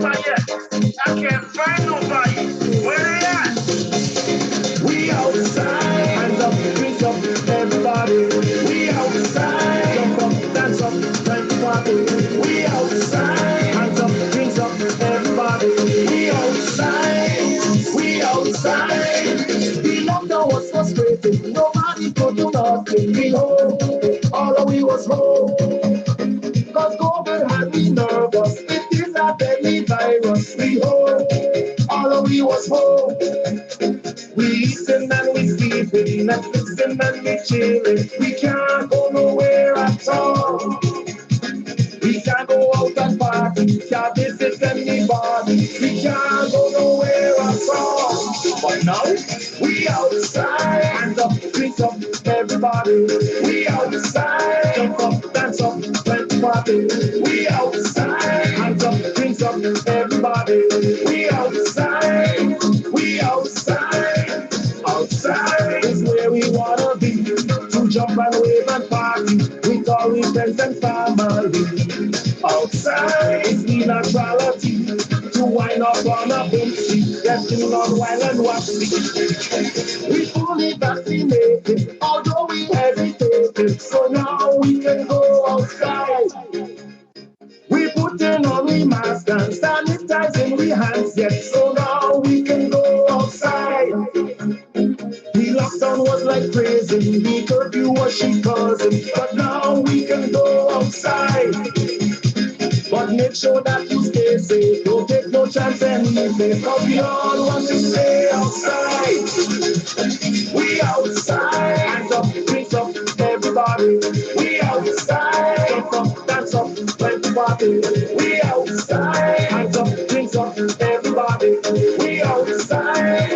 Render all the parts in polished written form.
fire. I can't find nobody. Where they at? We outside. Hands up, drinks up, everybody. We outside. Jump up, dance up, let's party. We outside. Hands up, drinks up, everybody. We outside. We outside. The lockdown was frustrating. Nobody could do nothing. We home. All of we was home. Cause COVID had me nervous. It is a deadly virus. We home. All of we was home. We eating and we sleeping, Netflixing and we chilling. We can't go nowhere at all. We can't go out and party, can't visit anybody. We can't go nowhere at all. But now, we outside, hands up, drinks up, everybody. We outside, jump up, dance up, let's party. We outside, hands up, drinks up, everybody. We outside, we outside. Outside is where we wanna be, to jump and wave and party with all we friends and family. Outside is the naturality, to wind up on a boom seat, getting on wild and waxy. We fully vaccinated, although we hesitated, so now we can go outside. We putting on we mask and sanitizing we hands yet, so now we can go outside. The lockdown was like crazy, the curfew was she causing, but now we can go outside. But make sure that you stay safe, don't take no chance anything, cause we all want to stay outside. We outside, hands up, drinks up, everybody. We outside, jump up, dance up, let's party. We outside, hands up, drinks up, everybody. We outside,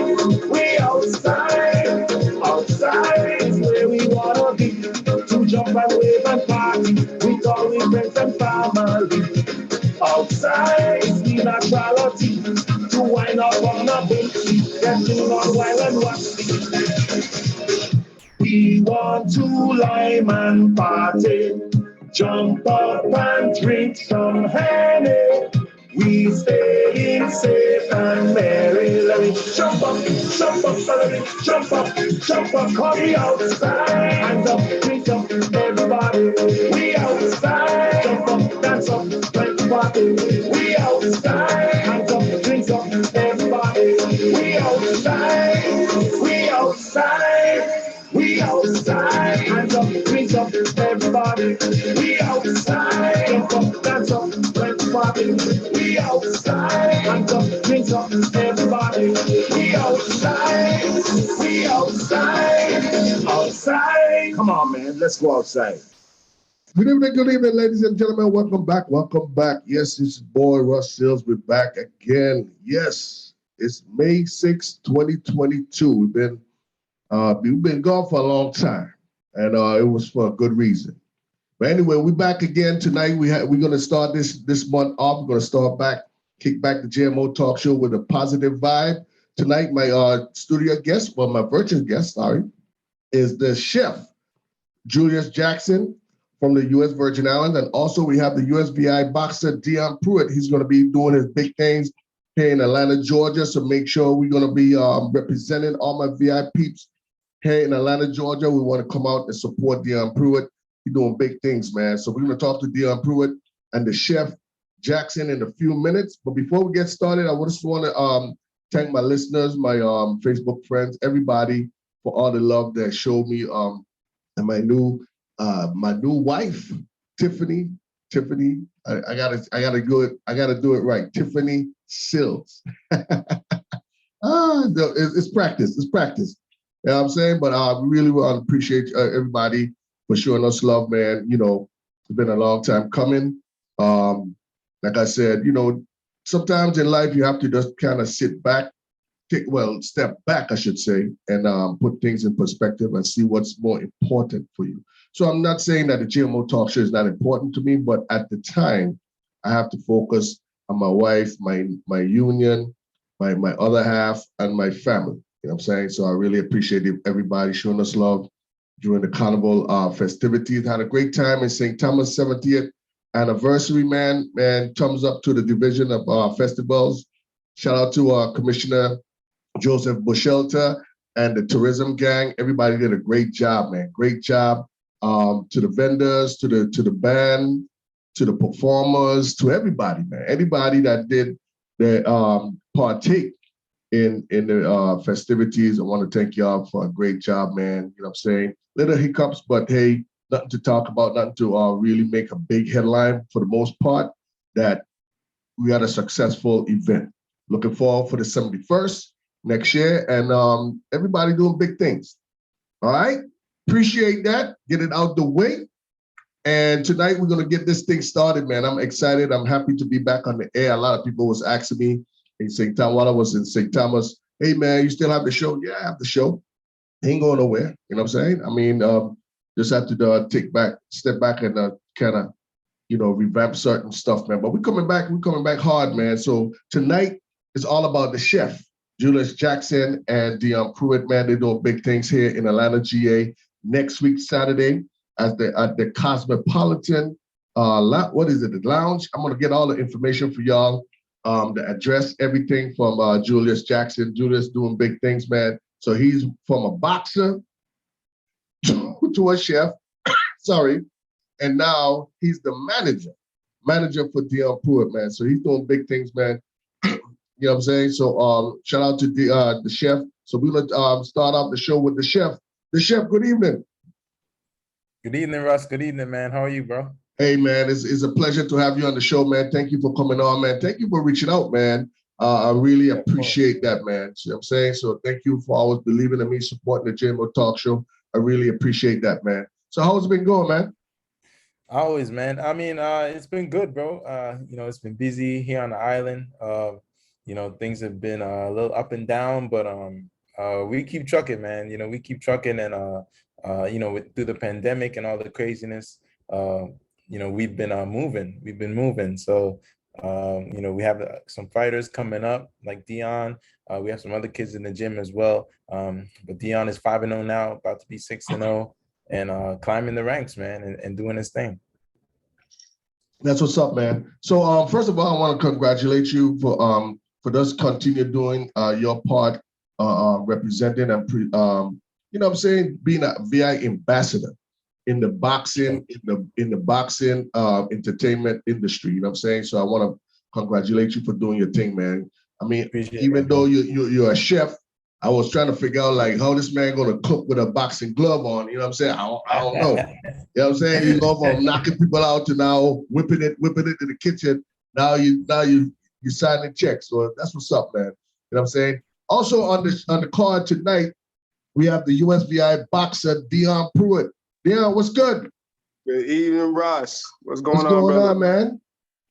we outside. Outside is where we wanna be, to jump and wave and party with all we friends and family. Outside is the naturality, to wind up on a bench, getting on wild and waxy. We want to lime and party, jump up and drink some honey. We staying safe and merry. Let me jump up, let me jump up, call me outside. Hands up, drink up, everybody. We outside, jump up, dance up, let's party. We outside, hands up, drinks up, everybody. We outside, we outside. We outside, hands up, drinks up, everybody. We outside, jump up, dance up, let's party. We outside, hands up, drinks up, everybody. We outside, we outside, outside. Come on, man, let's go outside. Good evening, ladies and gentlemen. Welcome back. Welcome back. Yes, it's your boy Russ Sills. We're back again. Yes, it's May 6, 2022. We've been gone for a long time, and it was for a good reason. But anyway, we're back again tonight. We're going to start this month off. We're going to kick back the JMO Talk Show with a positive vibe. Tonight, my studio guest, well, my virtual guest, sorry, is the chef, Julius Jackson from the U.S. Virgin Islands. And also we have the USVI boxer, Deion Pruitt. He's going to be doing his big things here in Atlanta, Georgia. So make sure we're going to be representing all my VIPs here in Atlanta, Georgia. We want to come out and support Deion Pruitt. He's doing big things, man. So we're going to talk to Deion Pruitt and the chef Jackson in a few minutes. But before we get started, I just want to thank my listeners, my Facebook friends, everybody for all the love that showed me, and my new wife, Tiffany. I gotta do it right. Tiffany Sills. It's practice. It's practice. You know what I'm saying? But I really want to appreciate everybody for showing us love, man. You know, it's been a long time coming. Like I said, you know, sometimes in life you have to just kind of sit back, step back, I should say, and put things in perspective and see what's more important for you. So I'm not saying that the GMO Talk Show is not important to me, but at the time, I have to focus on my wife, my union, my other half, and my family. You know what I'm saying? So I really appreciate everybody showing us love during the Carnival festivities. Had a great time in St. Thomas 70th anniversary, man. Man, thumbs up to the division of festivals. Shout out to Commissioner Joseph Bushelta and the tourism gang. Everybody did a great job, man. Great job. To the vendors, to the band, to the performers, to everybody, man. Anybody that did the partake in the festivities. I want to thank y'all for a great job, man. You know what I'm saying? Little hiccups, but hey, nothing to talk about, nothing to really make a big headline for the most part, that we had a successful event. Looking forward for the 71st next year, and everybody doing big things. All right? Appreciate that. Get it out the way. And tonight we're gonna get this thing started, man. I'm excited. I'm happy to be back on the air. A lot of people was asking me in St. Thomas while I was in St. Thomas, hey man, you still have the show? Yeah, I have the show. Ain't going nowhere. You know what I'm saying? I mean, just have to step back and kind of, revamp certain stuff, man. But we're coming back hard, man. So tonight is all about the chef, Julius Jackson and Deion Pruitt, man. They're doing big things here in Atlanta, GA. Next week, Saturday, at the Cosmopolitan, what is it, the lounge? I'm gonna get all the information for y'all, the address, everything from Julius Jackson. Julius doing big things, man. So he's from a boxer to a chef, sorry, and now he's the manager for Deion Pruitt, man. So he's doing big things, man. You know what I'm saying? So shout out to the chef. So we're gonna start off the show with the chef. The chef, good evening. Good evening, Russ. Good evening, man. How are you, bro? Hey, man, it's a pleasure to have you on the show, man. Thank you for coming on, man. Thank you for reaching out, man. I really appreciate that, man. See what I'm saying? So thank you for always believing in me, supporting the JMO Talk Show. I really appreciate that, man. So how's it been going, man? Always, man. I mean, it's been good, bro. It's been busy here on the island. Things have been a little up and down, but we keep trucking, man. We keep trucking, and through the pandemic and all the craziness, we've been moving. We've been moving. So, we have some fighters coming up, like Deion. We have some other kids in the gym as well. But Deion is 5-0 now, about to be 6-0. And climbing the ranks, man, and doing his thing. That's what's up, man. So first of all, I want to congratulate you for us continue doing your part, representing and what I'm saying, being a VI ambassador in the boxing, in the boxing entertainment industry. You know what I'm saying? So I want to congratulate you for doing your thing, man. I mean, even though you're a chef, I was trying to figure out like how this man gonna cook with a boxing glove on. You know what I'm saying? I don't know. You know what I'm saying? You go from knocking people out to now whipping it in the kitchen. Now you signing checks. So that's what's up, man. You know what I'm saying? Also on the card tonight, we have the USVI boxer Deion Pruitt. Deion, what's good? Good evening, Ross. What's going on, brother? What's going on, man?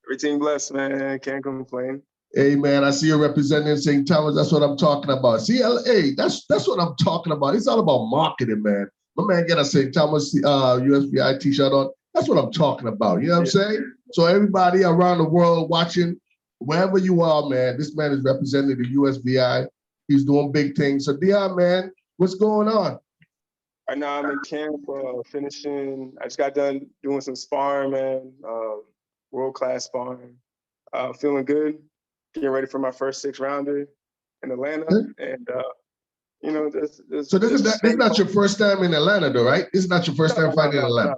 Everything blessed, man. Can't complain. Hey, man, I see you representing St. Thomas. That's what I'm talking about. CLA, that's what I'm talking about. It's all about marketing, man. My man get a St. Thomas USVI t-shirt on. That's what I'm talking about. You know what I'm saying? So everybody around the world watching, wherever you are, man, this man is representing the USVI. He's doing big things. So Deion, man, what's going on? Right now I'm in camp, finishing. I just got done doing some sparring, man. World-class sparring. Feeling good. Getting ready for my first 6-rounder in Atlanta. And, So this is not your first time in Atlanta, though, right? This is not your first time fighting in Atlanta.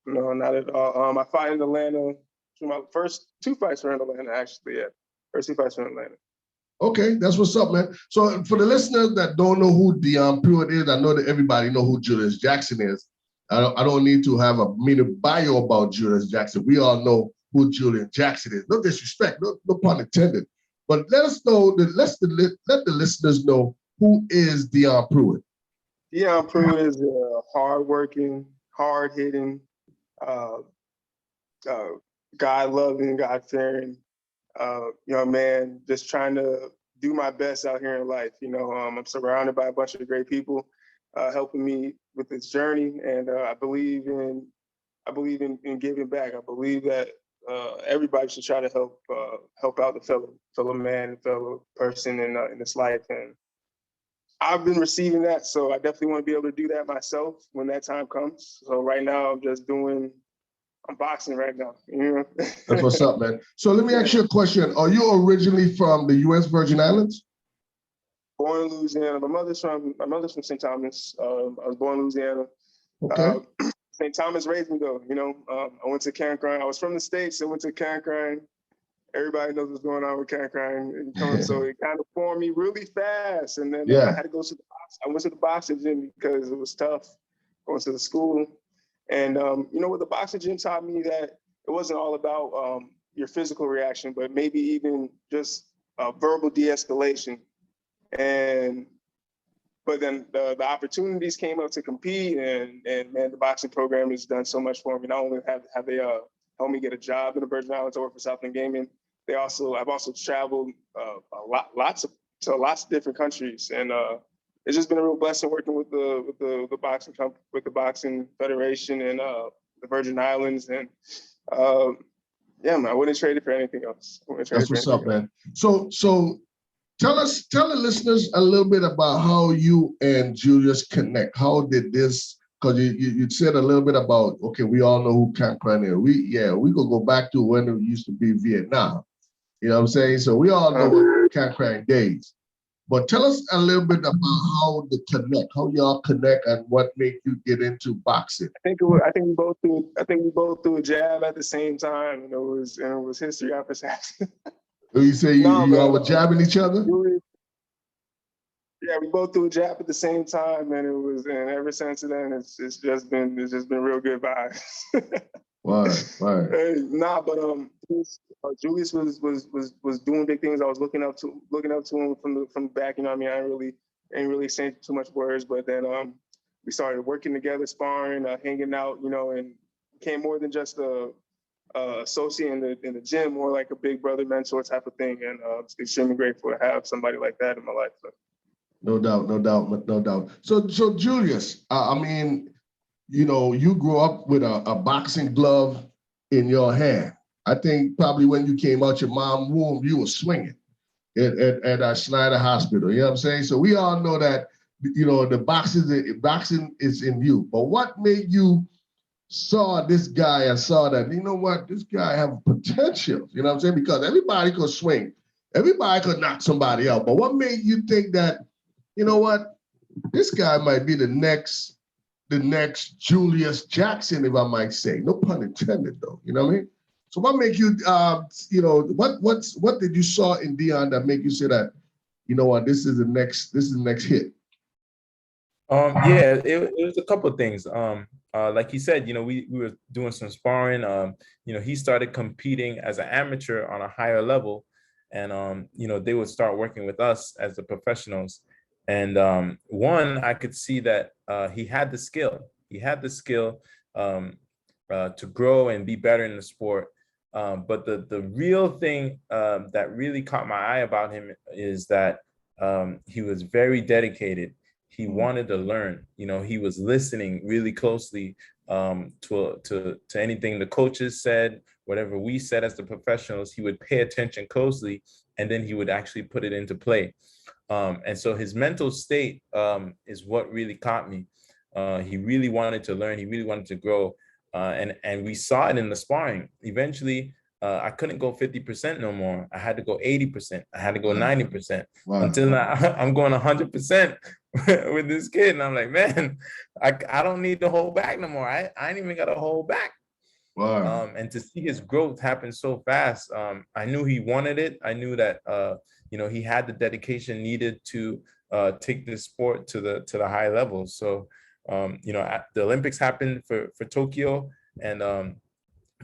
No, not at all. I fought in Atlanta. My first 2 fights were in Atlanta, actually, yeah. First 2 fights were in Atlanta. Okay, that's what's up, man. So for the listeners that don't know who Deion Pruitt is, I know that everybody know who Julius Jackson is. I don't need to have a minute bio about Julius Jackson. We all know who Julius Jackson is. No disrespect, no pun intended. But let us know, let the listeners know who is Deion Pruitt. Deion Pruitt is a hard-working, hard-hitting, God-loving, God-fearing young man, just trying to do my best out here in life. I'm surrounded by a bunch of great people helping me with this journey, and I believe in giving back. I believe that everybody should try to help out the fellow man, fellow person in this life, and I've been receiving that. So I definitely want to be able to do that myself when that time comes. So right now I'm just doing I'm boxing right now. You know? That's what's up, man. So let me ask you a question. Are you originally from the U.S. Virgin Islands? Born in Louisiana. My mother's from St. Thomas. I was born in Louisiana. Okay. St. Thomas raised me though. You know, I went to Cancun. I was from the States. I went to Cancun. Everybody knows what's going on with Cancun. So it kind of formed me really fast. And then I had to go to the box. I went to the boxing gym because it was tough going to the school. And you know what, the boxing gym taught me that it wasn't all about your physical reaction, but maybe even just verbal de-escalation. But then the opportunities came up to compete, and man, the boxing program has done so much for me. Not only have they helped me get a job in the Virgin Islands to work for Southland Gaming, I've also traveled lots of different countries, and it's just been a real blessing working with the boxing federation and the Virgin Islands, and yeah, man, I wouldn't trade it for anything else. That's what's up, man. So tell the listeners a little bit about how you and Julius connect. How did this? Because you said a little bit about, okay, we all know who Cancun is. We could go back to when it used to be Vietnam. You know what I'm saying? So we all know Cancun days. But tell us a little bit about how y'all connect, and what made you get into boxing. I think we both threw a jab at the same time, and it was history after Saxon. You say you all were jabbing each other? Yeah, we both threw a jab at the same time, and ever since then, it's just been real good vibes. Right. Hey, Julius was doing big things. I was looking up to him from the back. You know what I mean? I ain't really saying too much words, but then we started working together, sparring, hanging out, you know, and became more than just a associate in the gym, more like a big brother mentor type of thing. And I'm extremely grateful to have somebody like that in my life. So. No doubt. So Julius, I mean, you know, you grew up with a boxing glove in your hand. I think probably when you came out your mom's womb, you were swinging at Snyder Hospital. You know what I'm saying? So we all know that, you know, the boxing is in you. But what made you saw this guy and saw that, you know what, this guy have potential? You know what I'm saying? Because everybody could swing, everybody could knock somebody out. But what made you think that, you know what, this guy might be the next Julius Jackson, if I might say. No pun intended, though. You know what I mean? So what make you, you know, what did you saw in Deion that make you say that, you know what, this is the next hit? Yeah, it was a couple of things. Like he said, you know, we were doing some sparring. You know, he started competing as an amateur on a higher level, and you know, they would start working with us as the professionals. And one, I could see that he had the skill. He had the skill to grow and be better in the sport. But the real thing that really caught my eye about him is that he was very dedicated. He wanted to learn. You know, he was listening really closely to anything the coaches said, whatever we said as the professionals. He would pay attention closely, and then he would actually put it into play. And so his mental state is what really caught me. He really wanted to learn. He really wanted to grow. And we saw it in the sparring. Eventually, I couldn't go 50% no more. I had to go 80%. I had to go 90%. Wow. Until now, I'm going 100% with this kid. And I'm like, man, I don't need to hold back no more. I ain't even got to hold back. Wow. And to see his growth happen so fast, I knew he wanted it. I knew that, you know, he had the dedication needed to take this sport to the high levels. So, you know, the Olympics happened for Tokyo, and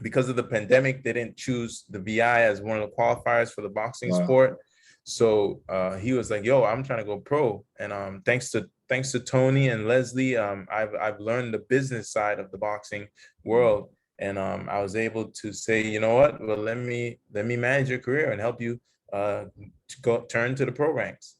because of the pandemic, they didn't choose the VI as one of the qualifiers for the boxing sport. So he was like, "Yo, I'm trying to go pro." And thanks to Tony and Leslie, I've learned the business side of the boxing world, and I was able to say, you know what? Well, let me manage your career and help you to go turn to the pro ranks.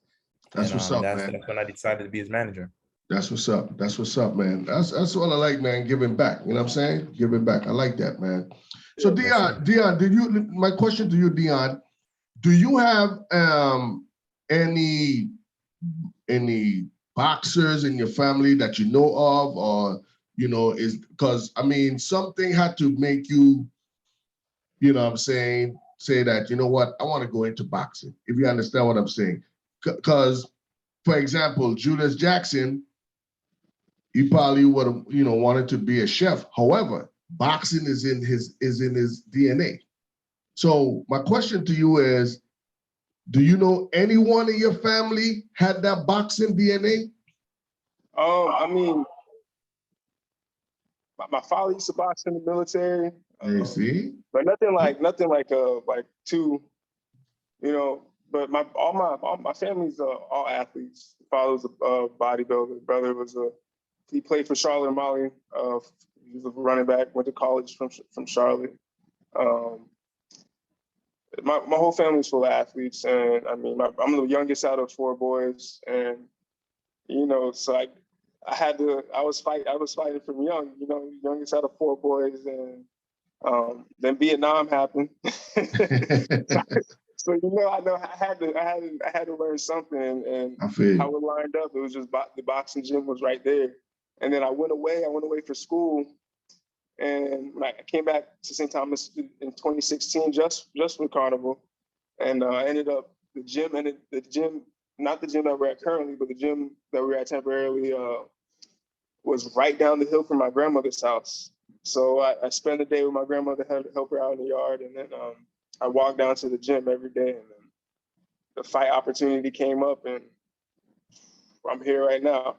That's what's up, man. That's when I decided to be his manager. That's what's up. That's what's up, man. That's what I like, man. Giving back. You know what I'm saying? Giving back. I like that, man. So Deion, my question to you, Deion, do you have any boxers in your family that you know of, or you know, is because, I mean, something had to make you, you know what I'm saying, say that, you know what, I want to go into boxing, if you understand what I'm saying. Because, for example, Julius Jackson, he probably would have, you know, wanted to be a chef. However, boxing is in his DNA. So my question to you is, do you know anyone in your family had that boxing DNA? I mean, my father used to box in the military. You see? But nothing like too, you know. But all my family's all athletes. Father's a bodybuilder. Brother he played for Charlotte and Molly. He was a running back. Went to college from Charlotte. Um, my whole family's full of athletes, and I mean, I'm the youngest out of 4 boys, and you know, so I was fighting from young, you know, youngest out of 4 boys, and then Vietnam happened. So you know, I had to learn something, and how it lined up. It was just the boxing gym was right there, and then I went away for school, and when I came back to St. Thomas in 2016, just for Carnival, and I ended up the gym, not the gym that we're at currently, but the gym that we were at temporarily was right down the hill from my grandmother's house. So I spent the day with my grandmother, help her out in the yard, and then I walked down to the gym every day, and then the fight opportunity came up, and I'm here right now.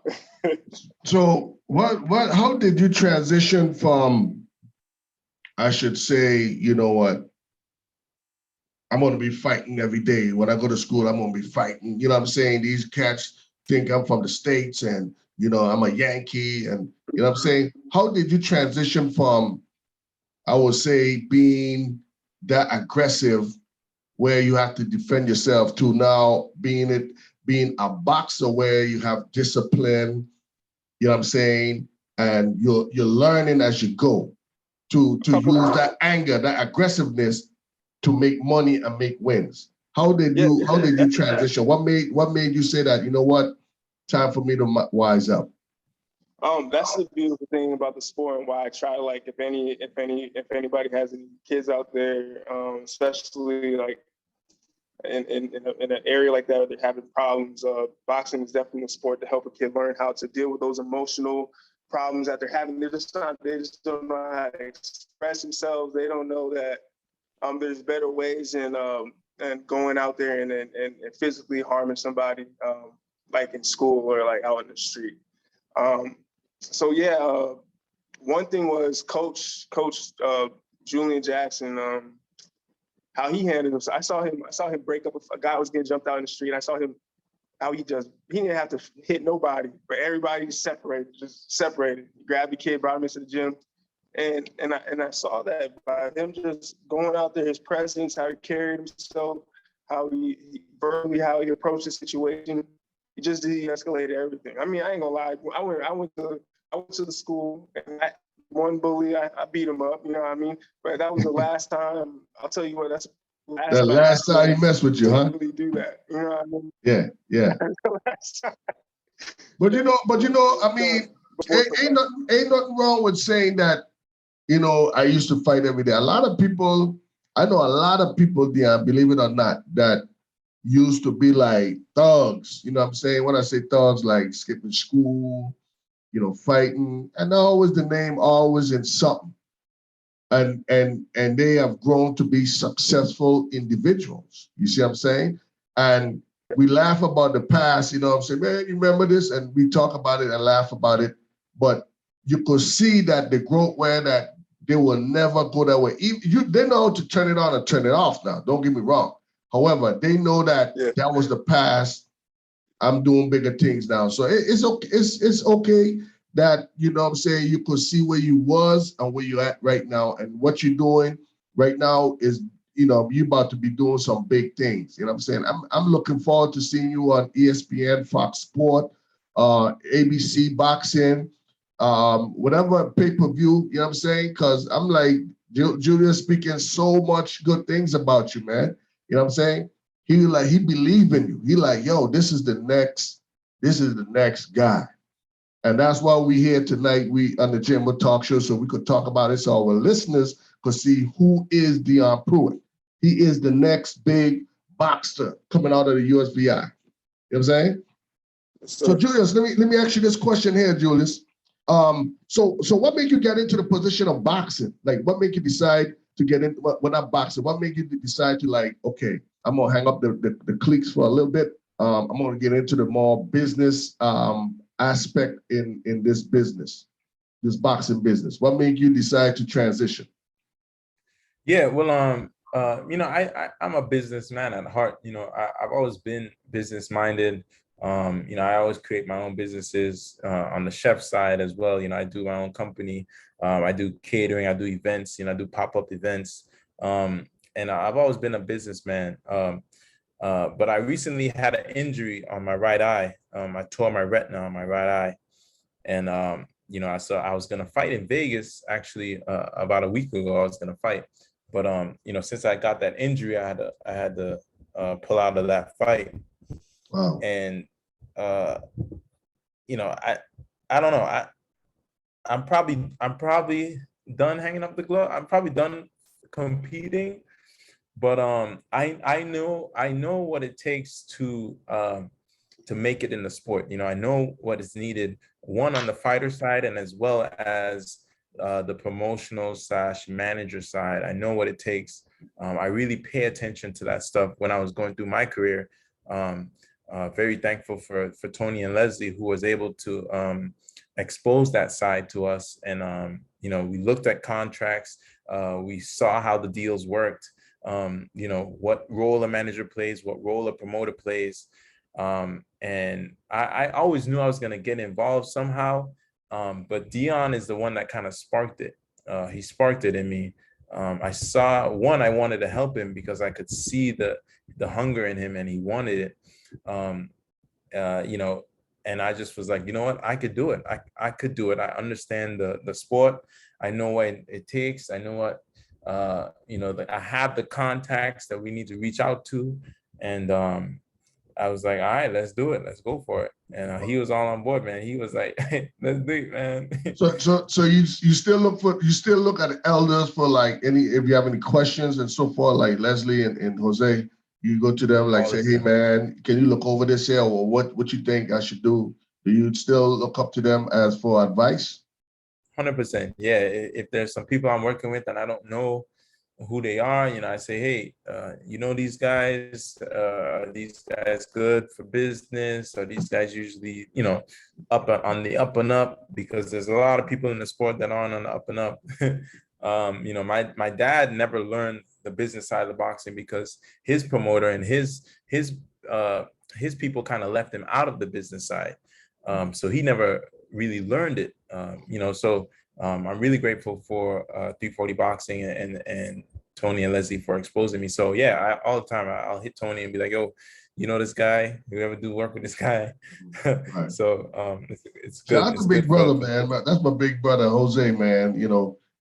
So how did you transition from, I should say, you know what, I'm going to be fighting every day. When I go to school, I'm going to be fighting. You know what I'm saying? These cats think I'm from the States and, you know, I'm a Yankee. And, you know what I'm saying? How did you transition from, I would say, being that aggressive where you have to defend yourself to now being a boxer where you have discipline, you know what I'm saying? And you're learning as you go to use that anger, that aggressiveness to make money and make wins. How did you transition? What made you say that, you know what, time for me to wise up? That's the beautiful thing about the sport, and why I try, like, if anybody has any kids out there, especially like in an area like that where they're having problems, boxing is definitely a sport to help a kid learn how to deal with those emotional problems that they're having. They just don't know how to express themselves. They don't know that there's better ways and going out there and physically harming somebody, like in school or like out in the street. So yeah, one thing was Coach Julian Jackson, how he handled himself. I saw him break up with a guy who was getting jumped out in the street. I saw him how he didn't have to hit nobody, but everybody just separated. He grabbed the kid, brought him into the gym. And I saw that by him just going out there, his presence, how he carried himself, how he verbally, how he approached the situation, he just de-escalated everything. I mean, I ain't gonna lie. I went to the school, and one bully, I beat him up. You know what I mean? But that was the last time. I'll tell you what. That's the last time he messed with you, huh? Really do that. You know what I mean? Yeah. But you know, I mean, ain't nothing wrong with saying that. You know, I used to fight every day. I know a lot of people, Deion, believe it or not, that used to be like thugs. You know what I'm saying? When I say thugs, like skipping school, you know, fighting, and always the name always in something. And they have grown to be successful individuals. You see what I'm saying? And we laugh about the past, you know what I'm saying? Man, you remember this? And we talk about it and laugh about it. But you could see that the growth where that they will never go that way. They know how to turn it on and turn it off now. Don't get me wrong. However, they know that that was the past. I'm doing bigger things now. So it's okay. It's okay that, you know what I'm saying, you could see where you was and where you're at right now. And what you're doing right now is, you know, you're about to be doing some big things. You know what I'm saying? I'm looking forward to seeing you on ESPN, Fox Sport, ABC Boxing, whatever pay-per-view, you know what I'm saying? Because I'm like, Julius speaking so much good things about you, man. You know what I'm saying? He believe in you. He like, yo, this is the next guy. And that's why we're here tonight. We on the JMO Talk Show, so we could talk about it, so our listeners could see who is Deion Pruitt. He is the next big boxer coming out of the USBI. You know what I'm saying? So Julius, let me ask you this question here, Julius. So what made you get into the position of boxing? Like, what made you decide to get into what not boxing? What made you decide to, like, okay, I'm gonna hang up the cleats for a little bit. I'm gonna get into the more business aspect in this business, this boxing business. What made you decide to transition? Yeah, well, I'm a businessman at heart. I've always been business minded. I always create my own businesses on the chef side as well. I do my own company. I do catering. I do events. I do pop-up events. And I've always been a businessman. But I recently had an injury on my right eye. I tore my retina on my right eye, and I was gonna fight in Vegas actually about a week ago. I was gonna fight, but since I got that injury, I had to pull out of that fight. Wow. And I don't know. I'm probably done hanging up the glove. I'm probably done competing. But I know what it takes to make it in the sport. I know what is needed, one on the fighter side and as well as the promotional / manager side. I know what it takes. I really pay attention to that stuff when I was going through my career. Very thankful for Tony and Leslie, who was able to expose that side to us. And we looked at contracts. We saw how the deals worked. What role a manager plays, what role a promoter plays. And I always knew I was going to get involved somehow. But Deion is the one that kind of sparked it. He sparked it in me. I wanted to help him because I could see the hunger in him and he wanted it. And I just was like, you know what, I could do it. I could do it. I understand the sport. I know what it takes. I know what, that I have the contacts that we need to reach out to. And I was like, all right, let's do it. Let's go for it. And he was all on board, man. He was like, hey, let's do it, man. So you still look at the elders for like if you have any questions and so forth, like Leslie and Jose, you go to them like say, hey man, can you look over this here, or what you think I should do? Do you still look up to them as for advice? 100%. Yeah. If there's some people I'm working with and I don't know who they are, I say, hey, these guys good for business? Or these guys usually, up on the up and up? Because there's a lot of people in the sport that aren't on the up and up. My dad never learned the business side of boxing because his promoter and his people kind of left him out of the business side. So he never really learned it. So I'm really grateful for 340 Boxing and Tony and Leslie for exposing me. So yeah, all the time I'll hit Tony and be like, yo, this guy? You ever do work with this guy? Right. So it's good. Shout out to big brother, man. That's my big brother, Jose, man.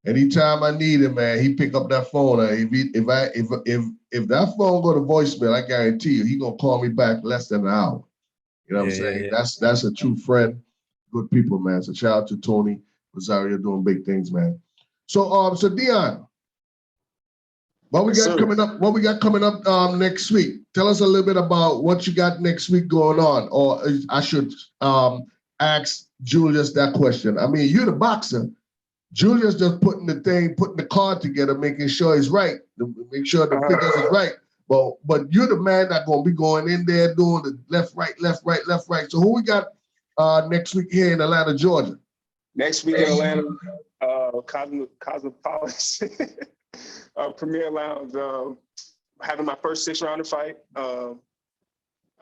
Anytime I need him, man, he pick up that phone. If that phone go to voicemail, I guarantee you, he gonna call me back less than an hour. You know what I'm saying? Yeah. That's a true friend. Good people, man. So shout out to Tony Rosario doing big things, man. So Deion, what we got coming up? What we got coming up next week? Tell us a little bit about what you got next week going on. Or I should ask Julius that question. I mean, you're the boxer. Julius just putting the card together, making sure it's right, make sure the figures is right. But you're the man that's gonna be going in there doing the left, right, left, right, left, right. So who we got next week here in Atlanta, Georgia? Next week in Atlanta, Cosmopolitan Premier Lounge. Having my first 6-rounder fight.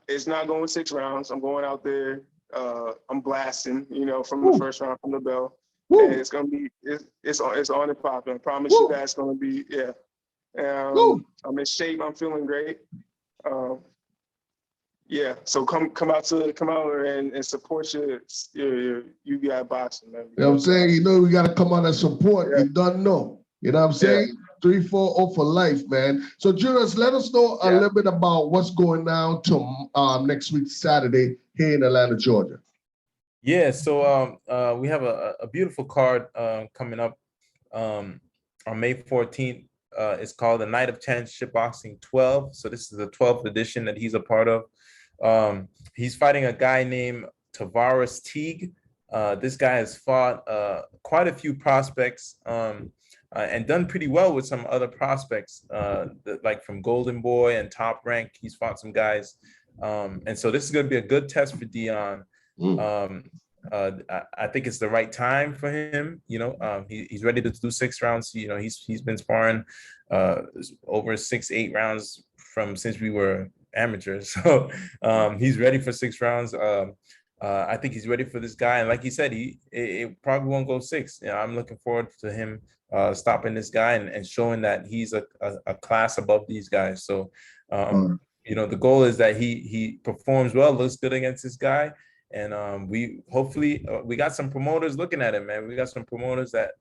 It's not going 6 rounds. I'm going out there. I'm blasting, from the first round from the bell. And it's gonna be it's on and popping. I promise you that it's gonna be I'm in shape. I'm feeling great. So come out and support your UBI boxing, man. You know what I'm saying? We gotta come out and support. Yeah. You don't know. You know what I'm saying? 340 for life, man. So Julius, let us know a little bit about what's going down to next week Saturday here in Atlanta, Georgia. Yeah, so we have a beautiful card coming up on May 14th. It's called the Night of Championship Boxing 12. So this is the 12th edition that he's a part of. He's fighting a guy named Tavares Teague. This guy has fought quite a few prospects and done pretty well with some other prospects, like from Golden Boy and Top Rank. He's fought some guys. And so this is going to be a good test for Deion. I think it's the right time for him. He's ready to do 6 rounds. He's been sparring over 6-8 rounds since we were amateurs. So he's ready for 6 rounds. I think he's ready for this guy, and like he said, it probably won't go 6. I'm looking forward to him stopping this guy and showing that he's a class above these guys. So the goal is that he performs well, looks good against this guy. And we hopefully we got some promoters looking at him, man. We got some promoters that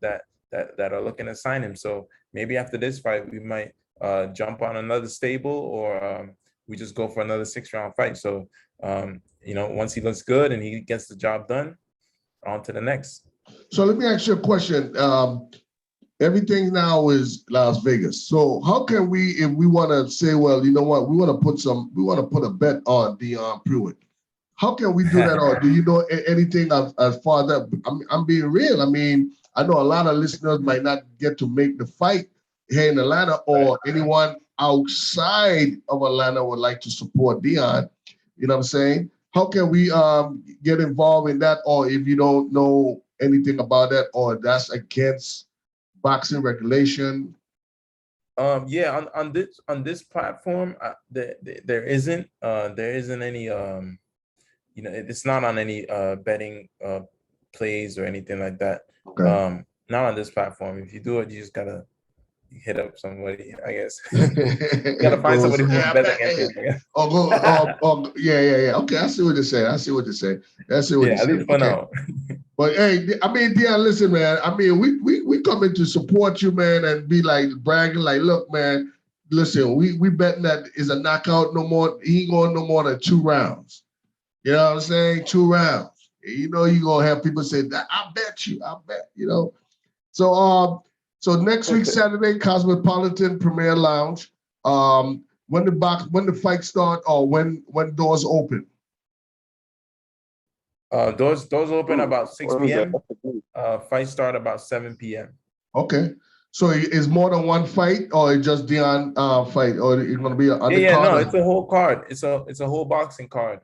are looking to sign him. So maybe after this fight, we might jump on another stable, or we just go for another 6-round fight. So once he looks good and he gets the job done, on to the next. So let me ask you a question. Everything now is Las Vegas. So how can we, if we want to say, well, you know what, we want to put a bet on Deion Pruitt. How can we do that? Or do you know anything as far as that? I'm being real. I mean, I know a lot of listeners might not get to make the fight here in Atlanta, or anyone outside of Atlanta would like to support Deion. You know what I'm saying? How can we get involved in that? Or if you don't know anything about that, or that's against boxing regulation? Yeah, on this platform, there isn't any it's not on any betting plays or anything like that. Okay. Not on this platform. If you do it, you just gotta hit up somebody, I guess. You gotta find somebody who will bet against you. Yeah. Okay, I see what they're saying. Yeah, at least for now. But hey, I mean, Deion, listen, man. I mean, we coming to support you, man, and be like bragging, like, look, man, listen, we betting that is a knockout no more. He ain't going no more than 2 rounds. You know what I'm saying? 2 rounds. You're gonna have people say, I bet. So next week, Saturday, Cosmopolitan Premier Lounge. When the fight start, or when doors open? Doors open about 6 p.m. Fight start about 7 p.m. Okay. So is more than one fight, or it's just Deion fight, or it's gonna be on the card? No, it's a whole card. It's a whole boxing card.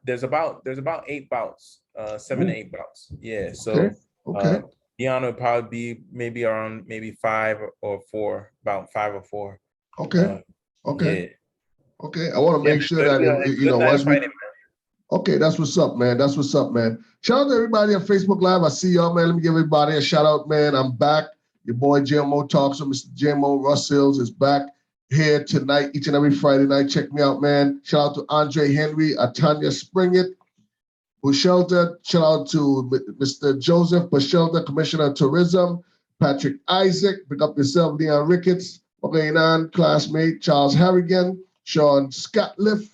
There's about 8 bouts, 7 to 8 bouts. Yeah. So okay. Deion would probably be maybe around 5 or 4, about 5 or 4. Okay. Yeah. Okay. I want to make sure that once we. Okay, that's what's up, man. Shout out to everybody on Facebook Live. I see y'all, man. Let me give everybody a shout out, man. I'm back. Your boy JMO Talks with Mr. JMO Russ Hills is back here tonight, each and every Friday night. Check me out, man. Shout out to Andre Henry, Tanya Springett, Bushelta. Shout out to Mr. Joseph Bushelta, Commissioner of Tourism, Patrick Isaac. Pick up yourself, Leon Ricketts. Okay, classmate Charles Harrigan, Sean Scotliff,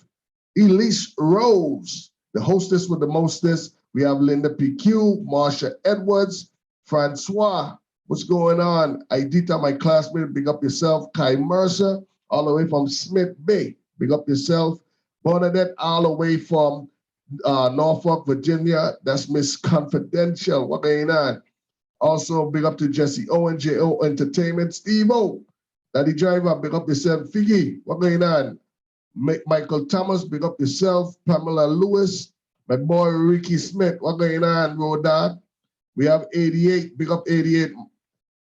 Elise Rose, the hostess with the mostest. We have Linda PQ, Marsha Edwards, Francois. What's going on? Aidita, my classmate, big up yourself. Kai Mercer, all the way from Smith Bay, big up yourself. Bernadette, all the way from Norfolk, Virginia. That's Miss Confidential. What going on? Also, big up to Jesse Owen, J.O. Entertainment. Steve O, Daddy Driver, big up yourself. Figgy, what going on? Michael Thomas, big up yourself. Pamela Lewis, my boy Ricky Smith, what going on, Rodad? We have 88, big up 88.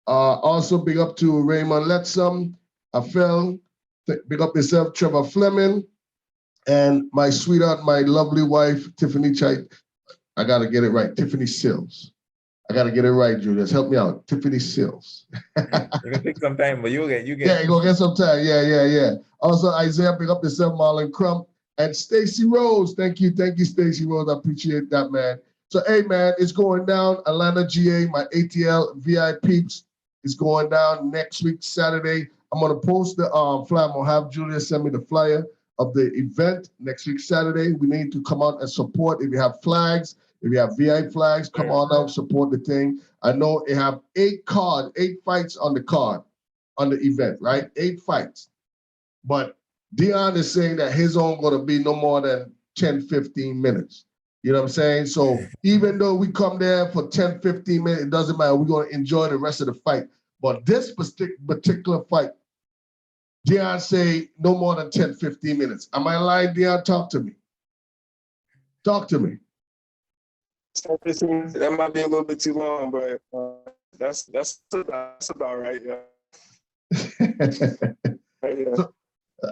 Also big up to Raymond Letsum, Afel, big up yourself, Trevor Fleming, and my sweetheart, my lovely wife, Tiffany Chait. I gotta get it right, Tiffany Sills. I gotta get it right, Julius. Help me out, Tiffany Sills. You're gonna take some time, but you get. Yeah, you're gonna get some time. Yeah. Also, Isaiah, pick up yourself, Marlon Crump, and Stacy Rose. Thank you, Stacy Rose. I appreciate that, man. So, hey, man, it's going down. Atlanta, GA, my ATL VIPs is going down next week, Saturday. I'm gonna post the flyer. I'm gonna have Julius send me the flyer. of the event next week, Saturday. We need to come out and support. If you have flags, if you have VI flags, come on out, support the thing. I know it have 8 fights on the card, on the event, right? 8 fights. But Deion is saying that his own going to be no more than 10, 15 minutes. You know what I'm saying? So even though we come there for 10, 15 minutes, it doesn't matter. We're going to enjoy the rest of the fight. But this particular fight, Deion say no more than 10, 15 minutes. Am I lying, Deion? Talk to me. Talk to me. That might be a little bit too long, but that's about right. Yeah. So,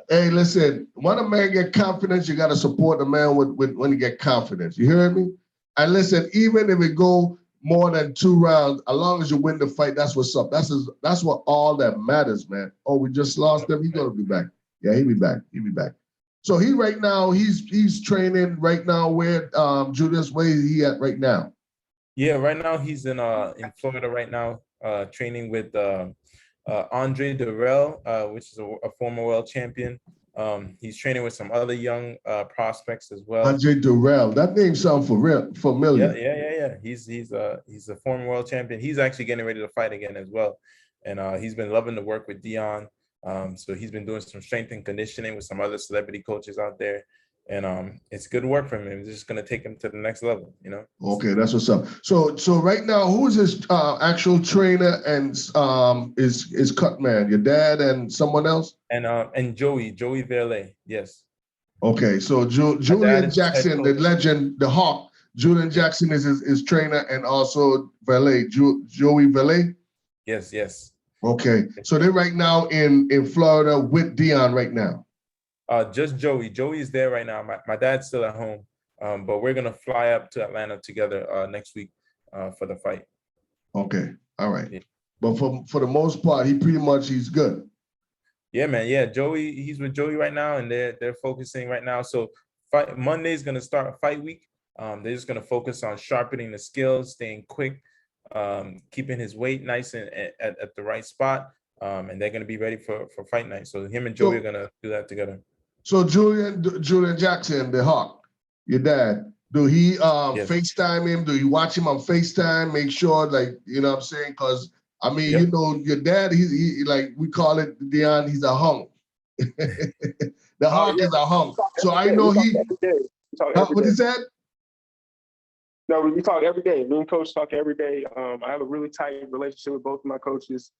hey, listen, when a man get confidence, you got to support the man with when he get confidence. You hear me? And listen, even if it go more than 2 rounds, as long as you win the fight, that's what's up. That's what all that matters, man. Oh, we just lost him. He's gonna be back. Yeah, he'll be back. He'll be back. So he right now, he's training right now. Where Julius, where is he at right now? Yeah, right now he's in Florida right now, training with Andre Durrell, which is a former world champion. He's training with some other young prospects as well. Andre Durrell, that name sounds familiar. Yeah. He's a former world champion. He's actually getting ready to fight again as well, and he's been loving to work with Deion. So he's been doing some strength and conditioning with some other celebrity coaches out there, and it's good work from him. It's just gonna take him to the next level, you know. Okay, that's what's up. So right now, who is his actual trainer and is cut man? Your dad and someone else? And Joey Verley, yes. Okay, so Julian Jackson, the legend, the Hawk. Julian Jackson is his trainer and also Verley, Joey Verley. Yes. Okay, so they're right now in Florida with Deion right now. Just Joey. Joey's there right now. My dad's still at home, but we're gonna fly up to Atlanta together next week for the fight. Okay, all right. Yeah. But for the most part, he's good. Yeah, man. Yeah, he's with Joey right now, and they're focusing right now. So Monday's gonna start fight week. They're just gonna focus on sharpening the skills, staying quick, keeping his weight nice and at the right spot, and they're gonna be ready for fight night. So him and Joey are gonna do that together. So Julian Jackson, the Hawk, your dad, do he Yes. FaceTime him? Do you watch him on FaceTime? Make sure, like, you know what I'm saying? Because I mean, Yep. you know, your dad, he like we call it, Deion, he's a hunk. The Hawk is a hunk. So I know what is that? No, we talk every day. Me and Coach talk every day. I have a really tight relationship with both of my coaches.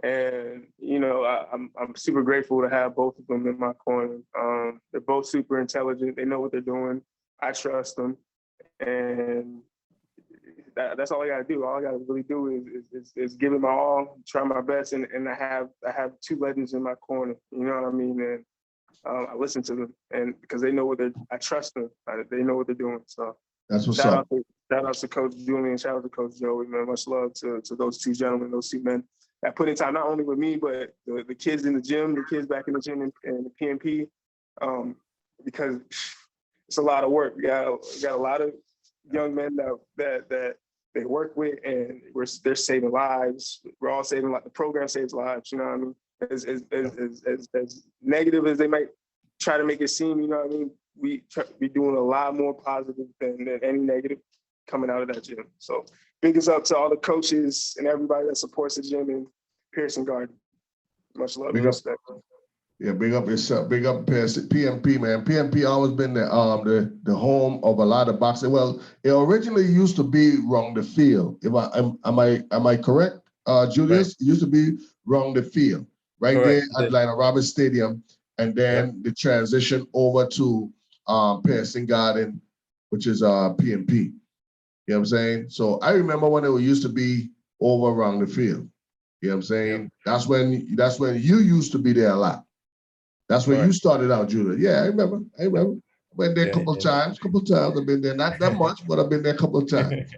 And, you know, I'm super grateful to have both of them in my corner. They're both super intelligent. They know what they're doing. I trust them. And that's all I got to do. All I got to really do is give it my all, try my best. And I have 2 legends in my corner. You know what I mean? And I listen to them, and because they know I trust them. They know what they're doing. So that's what's up. Shout out to Coach Julian, shout out to Coach Joey, man. Much love to those 2 gentlemen, those 2 men that put in time, not only with me, but the kids in the gym, the kids back in the gym and the PMP, because it's a lot of work. We got a lot of young men that they work with, and they're saving lives. We're all saving, like, the program saves lives, you know what I mean? As negative as they might try to make it seem, you know what I mean? We doing a lot more positive than any negative coming out of that gym. So big is up to all the coaches and everybody that supports the gym in Pearson Garden. Much love and respect. Yeah, big up yourself. Big up PMP, man. PMP always been the home of a lot of boxing. Well, it originally used to be Wrong the Field. Am I correct, Julius? Right. It used to be Wrong the Field, right? Correct. There at Atlanta Roberts Stadium, and then the transition over to Pearson Garden, which is PMP. You know what I'm saying? So I remember when it used to be over Wrong the Field. You know what I'm saying? Yep. That's when you used to be there a lot. That's when you started out, Julius. Yeah, I remember. I've been there a couple of times. I've been there, not that much, but I've been there a couple of times.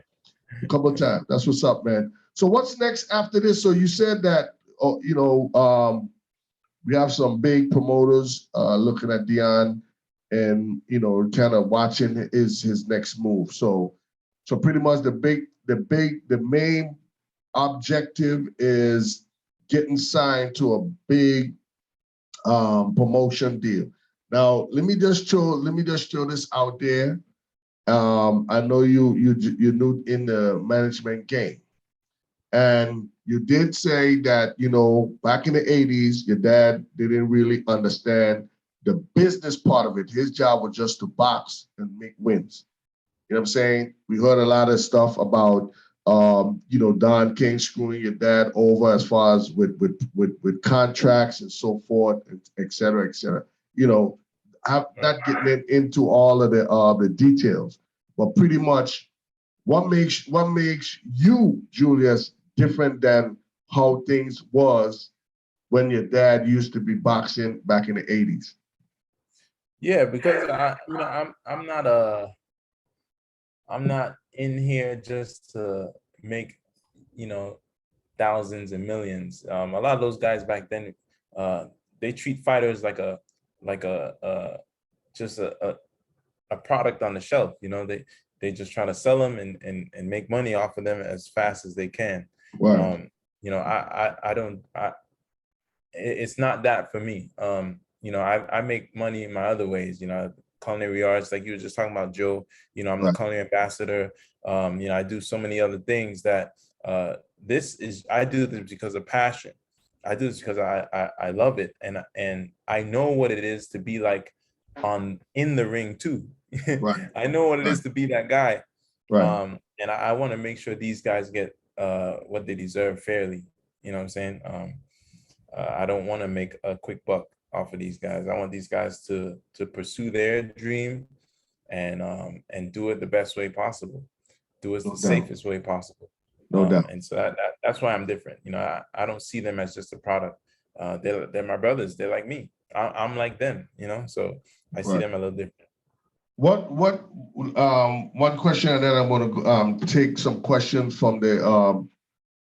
That's what's up, man. So what's next after this? So you said that, we have some big promoters looking at Deion and, kind of watching his next move. So pretty much the main objective is getting signed to a big promotion deal. Now, let me just show this out there. I know you're new in the management game, and you did say that back in the '80s, your dad didn't really understand the business part of it. His job was just to box and make wins. You know what I'm saying? We heard a lot of stuff about Don King screwing your dad over as far as with contracts and so forth, et cetera, et cetera. I'm not getting into all of the details, but pretty much what makes you, Julius, different than how things was when your dad used to be boxing back in the '80s? Yeah, because I'm not in here just to make, thousands and millions. A lot of those guys back then, they treat fighters like just a product on the shelf. They just try to sell them and make money off of them as fast as they can. Right. It's not that for me. I make money in my other ways, culinary arts, like you were just talking about, Joe. I'm the culinary ambassador. I do so many other things that I do this because of passion. I do this because I love it, and I know what it is to be like in the ring too. Right. I know what it is to be that guy. Right. And I want to make sure these guys get what they deserve fairly. You know what I'm saying? I don't want to make a quick buck off of these guys. I want these guys to pursue their dream and do it the best way possible. Do it the safest way possible. No doubt. And so that's why I'm different. I don't see them as just a product. They're my brothers. They're like me. I'm like them. So I see them a little different. One question, and then I'm going to take some questions from the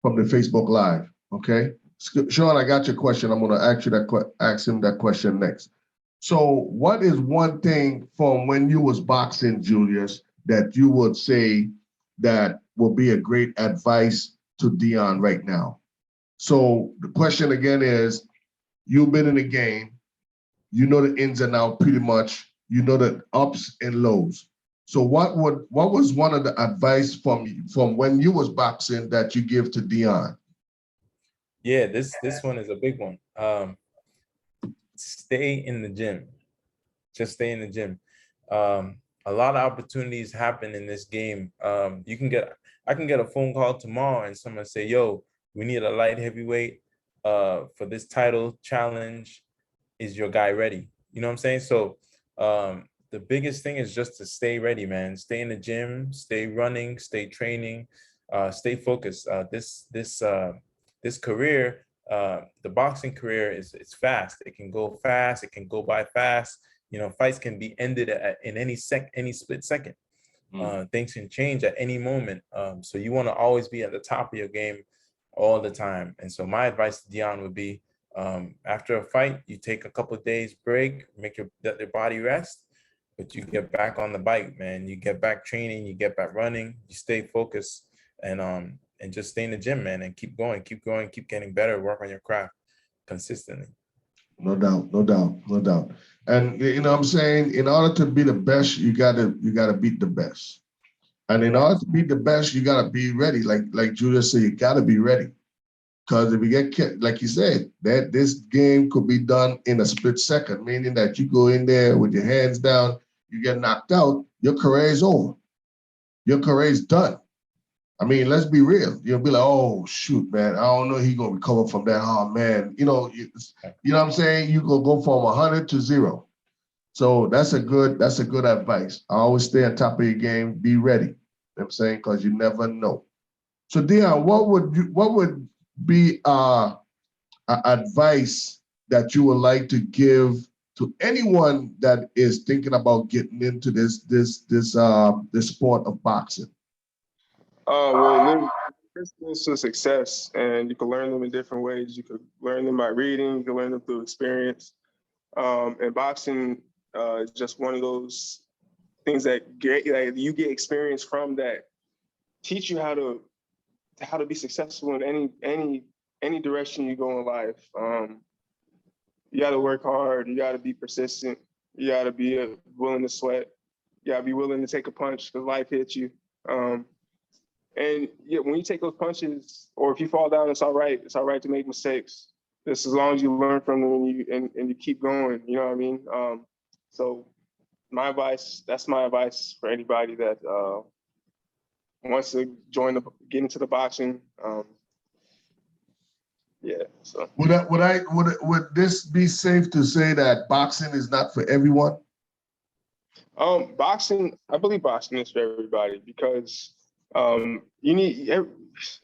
Facebook Live. Okay, Sean, I got your question. I'm going to ask him that question next. So, what is one thing from when you was boxing, Julius, that you would say that will be a great advice to Deion right now? So the question again is, you've been in the game, you know the ins and outs pretty much, you know the ups and lows. So what was one of the advice from when you was boxing that you give to Deion? Yeah, this one is a big one. Stay in the gym. Just stay in the gym. A lot of opportunities happen in this game. I can get a phone call tomorrow and someone say, yo, we need a light heavyweight for this title challenge. Is your guy ready? You know what I'm saying? So the biggest thing is just to stay ready, man. Stay in the gym, stay running, stay training, stay focused. This career, the boxing career it's fast. It can go fast. It can go by fast. Fights can be ended in any split second. Things can change at any moment. So you want to always be at the top of your game all the time. And so my advice to Deion would be, after a fight, you take a couple of days break, let your body rest, but you get back on the bike, man. You get back training, you get back running, you stay focused, and just stay in the gym, man, and keep going, keep getting better, work on your craft consistently. No doubt, no doubt, no doubt. And what I'm saying, in order to be the best, you gotta beat the best. And in order to beat the best, you gotta be ready. Like Julius said, you gotta be ready. Because if you get, like you said, that this game could be done in a split second, meaning that you go in there with your hands down, you get knocked out, your career is over. Your career is done. I mean, let's be real. You'll be like, oh shoot, man, I don't know he's gonna recover from that. Oh man, you know what I'm saying? You gonna go from 100 to 0. So that's a good advice. I always stay on top of your game, be ready. You know what I'm saying? Because you never know. So Deion, what would be advice that you would like to give to anyone that is thinking about getting into this sport of boxing? Well, principles to success, and you can learn them in different ways. You could learn them by reading, you can learn them through experience. And boxing is just one of those things that you get experience from that teach you how to be successful in any direction you go in life. You got to work hard. You got to be persistent. You got to be willing to sweat. You got to be willing to take a punch because life hits you. And yeah, when you take those punches, or if you fall down, it's all right. It's all right to make mistakes. Just as long as you learn from them and you keep going. You know what I mean? So my advice, that's my advice for anybody that wants to get into the boxing. Yeah. So would this be safe to say that boxing is not for everyone? Boxing, I believe boxing is for everybody because you need,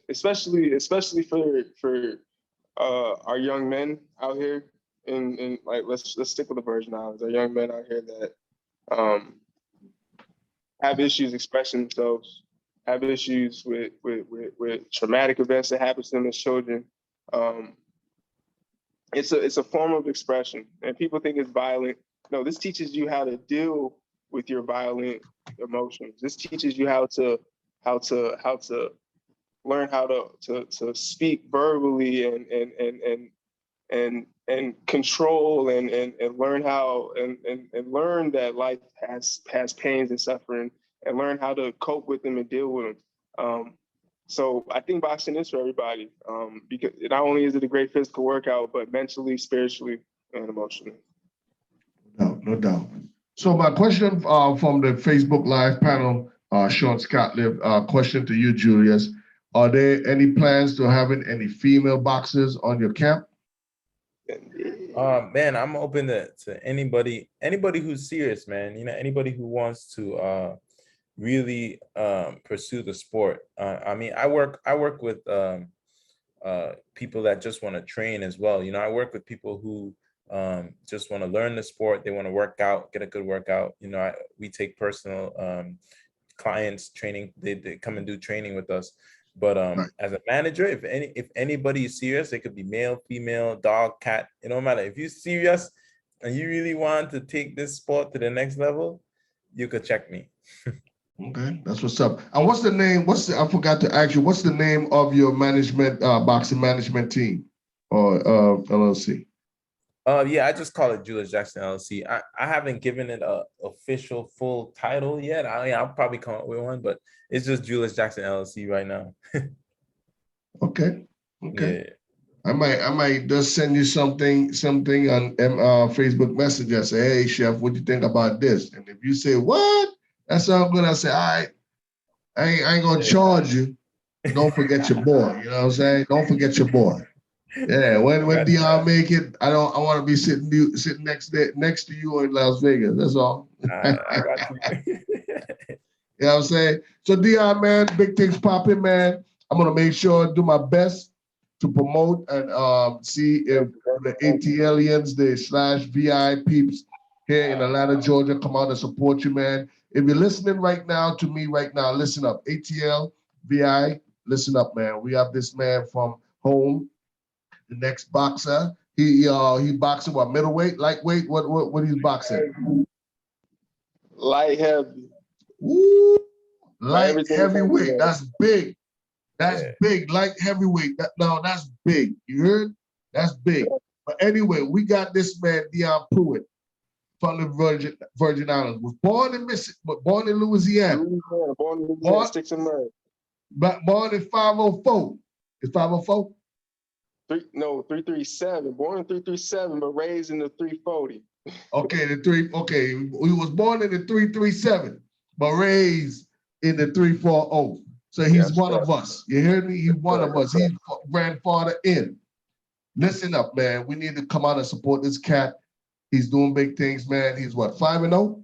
especially for our young men out here, and like let's stick with the Virgin Islands. Our young men out here that have issues expressing themselves, have issues with traumatic events that happen to them as children. It's a form of expression, and people think it's violent. No, this teaches you how to deal with your violent emotions. This teaches you how to learn how to speak verbally and control and learn how and learn that life has pains and suffering, and learn how to cope with them and deal with them. So I think boxing is for everybody, because not only is it a great physical workout, but mentally, spiritually, and emotionally. No doubt. So my question from the Facebook Live panel, Sean Scotliff, question to you, Julius. Are there any plans to having any female boxers on your camp? Man, I'm open to anybody who's serious, man. You know, anybody who wants to really pursue the sport. I mean, I work with people that just want to train as well. You know, I work with people who just want to learn the sport. They want to work out, get a good workout. You know, we take personal clients training. They come and do training with us. But as a manager, if anybody is serious, it could be male, female, dog, cat. It don't matter. If you're serious and you really want to take this sport to the next level, you could check me. Okay, that's what's up. And what's the name? I forgot to ask you. What's the name of your management, boxing management team or LLC? Yeah, I just call it Julius Jackson LLC. I haven't given it a official full title yet. I'll probably come up with one, but it's just Julius Jackson LLC right now. Okay. Yeah. I might just send you something on Facebook Messenger. Say, hey, chef, what do you think about this? And if you say, what? That sounds good. I say, all right, I ain't gonna charge you. But don't forget your boy. You know what I'm saying? Don't forget your boy. Yeah, when Deion make it, I want to be sitting next to you in Las Vegas. That's all. I got you. You know what I'm saying? So Deion, man, big things popping, man. I'm gonna make sure do my best to promote and see if the ATLians, the /VI peeps here in Atlanta, Georgia, come out and support you, man. If you're listening right now to me right now, listen up. ATL, VI, listen up, man. We have this man from home, the next boxer. He boxing what, middleweight, lightweight? What he's boxing? Light heavy. Ooh, light heavyweight. That's big. That's big. Light heavyweight. That's big. You heard? That's big. But anyway, we got this man, Deion Pruitt, from the Virgin Islands. Was born in Louisiana. Born in Louisiana, sticks and mud. But born in 504. Is 504? 337. Born in 337, but raised in the 340. Okay, he was born in the 337, but raised in the 340. So he's one of us. You hear me? He's one of us. He's grandfather in. Listen up, man. We need to come out and support this cat. He's doing big things, man. He's what, 5-0?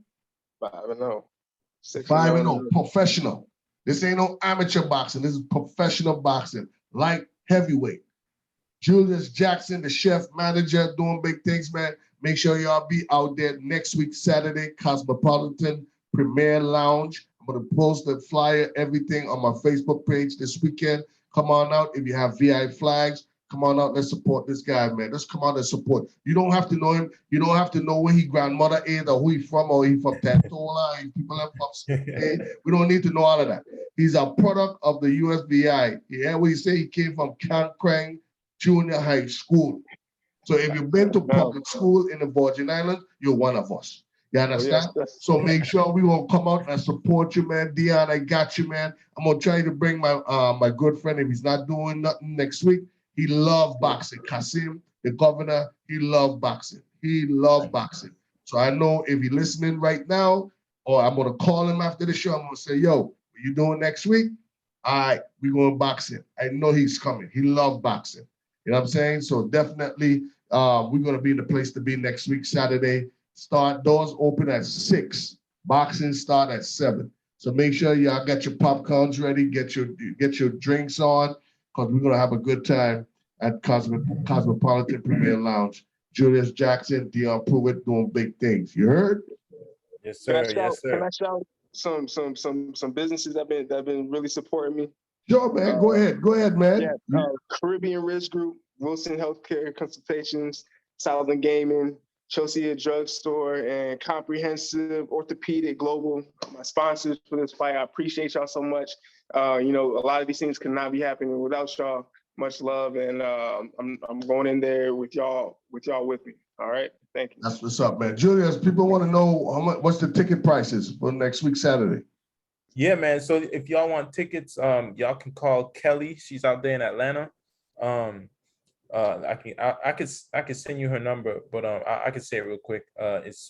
5-0. 5-0, professional. This ain't no amateur boxing. This is professional boxing, light heavyweight. Julius Jackson, the chef manager, doing big things, man. Make sure y'all be out there next week, Saturday, Cosmopolitan Premier Lounge. I'm going to post the flyer, everything on my Facebook page this weekend. Come on out. If you have VI flags, come on out. Let's support this guy, man. Let's come out and support. You don't have to know him. You don't have to know where his grandmother is or who he's from or he's from Tatola. People are from. We don't need to know all of that. He's a product of the USVI. Yeah, we say he came from Cancrang Junior High School. So if you've been to public school in the Virgin Islands, you're one of us. You understand? So make sure we will come out and support you, man. Deion, I got you, man. I'm gonna try to bring my my good friend if he's not doing nothing next week. He loved boxing. Kasim, the governor, he loved boxing. He loved boxing. So I know if he's listening right now, or I'm gonna call him after the show. I'm gonna say, yo, what you doing next week? All right, we're going boxing. I know he's coming. He loved boxing. You know what I'm saying? So definitely we're gonna be in the place to be next week, Saturday. Doors open at 6. Boxing start at 7. So make sure y'all get your popcorns ready, get your drinks on, because we're gonna have a good time at Cosmopolitan Premier Lounge. Julius Jackson, Deion Pruitt doing big things. You heard? Yes, sir. Yes, sir. Can I shout some businesses that have been really supporting me? Sure, man. Go ahead, man. Yeah, Caribbean Ridge Group, Wilson Healthcare Consultations, Southern Gaming, Chelsea Drugstore, and Comprehensive Orthopedic Global. My sponsors for this fight. I appreciate y'all so much. You know, a lot of these things could not be happening without y'all. Much love, and I'm going in there with y'all with me. All right, thank you. That's what's up, man. Julius, people want to know how much. What's the ticket prices for next week Saturday? Yeah, man. So if y'all want tickets, y'all can call Kelly. She's out there in Atlanta. I could send you her number, but I could say it real quick. It's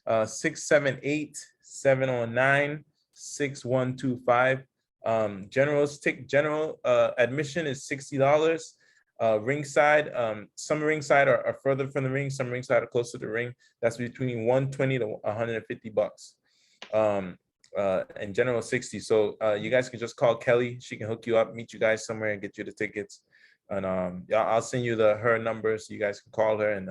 1-678-709-6125. General admission is $60. Ringside, some ringside are further from the ring, some ringside are closer to the ring. That's between $120 to $150. And general 60. So you guys can just call Kelly. She can hook you up, meet you guys somewhere, and get you the tickets. And yeah, I'll send you her number so you guys can call her. And